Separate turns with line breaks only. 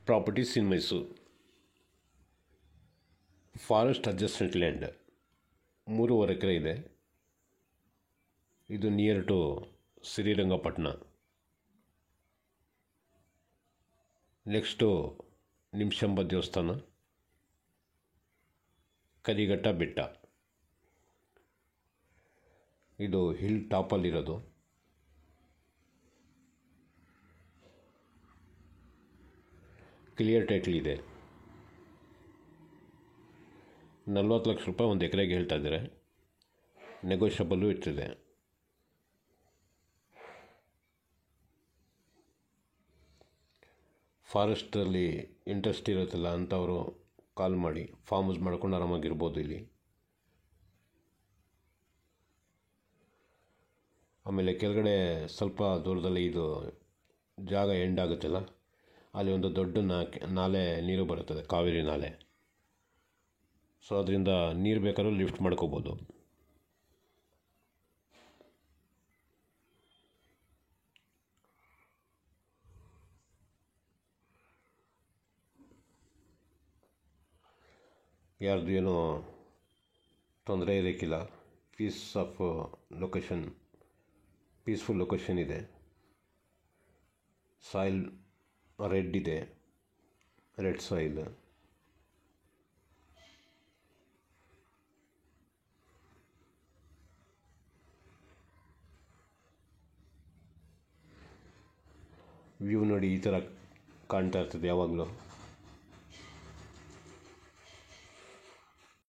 Properties ಇನ್ Mysuru. Forest adjacent land 3.5 ಎಕರೆ ಇದೆ. ಇದು near to Srirangapatna. Next ನಿಮಿಷಂಬ ದೇವಸ್ಥಾನ, ಕರಿಘಟ್ಟ ಬೆಟ್ಟ. ಇದು ಹಿಲ್ ಟಾಪಲ್ಲಿರೋದು. ಕ್ಲಿಯರ್ ಟೈಟ್ಲ್ ಇದೆ. 40 ಲಕ್ಷ ರೂಪಾಯಿ ಒಂದು ಎಕರೆಗೆ ಹೇಳ್ತಾ ಇದ್ದಾರೆ. ನೆಗೋಷಿಯಬಲ್ಲು ಇರ್ತದೆ. ಫಾರೆಸ್ಟಲ್ಲಿ ಇಂಟ್ರೆಸ್ಟ್ ಇರುತ್ತಲ್ಲ ಅಂಥವರು ಕಾಲ್ ಮಾಡಿ ಫಾರ್ಮ್ ಹೌಸ್ ಮಾಡ್ಕೊಂಡು ಆರಾಮಾಗಿರ್ಬೋದು ಇಲ್ಲಿ. ಆಮೇಲೆ ಕೆಳಗಡೆ ಸ್ವಲ್ಪ ದೂರದಲ್ಲಿ ಇದು ಜಾಗ ಎಂಡ್ ಆಗುತ್ತಲ್ಲ, ಅಲ್ಲಿ ಒಂದು ದೊಡ್ಡ ನಾಲೆ ನೀರು ಬರುತ್ತದೆ, ಕಾವೇರಿ ನಾಲೆ. ಸೊ ಅದರಿಂದ ನೀರು ಬೇಕಾದ್ರೂ ಲಿಫ್ಟ್ ಮಾಡ್ಕೋಬೋದು. ಯಾರ್ದು ಏನೋ ತೊಂದರೆ ಇರೋಕ್ಕಿಲ್ಲ. ಪೀಸ್ಫುಲ್ ಲೊಕೇಶನ್ ಇದೆ. ಸಾಯಿಲ್ ರೆಡ್ ಇದೆ, ರೆಡ್ ಸಾಯಿಲ್. ವ್ಯೂ ನೋಡಿ ಈ ಥರ ಕಾಣ್ತಾ ಇರ್ತದೆ ಯಾವಾಗಲೂ.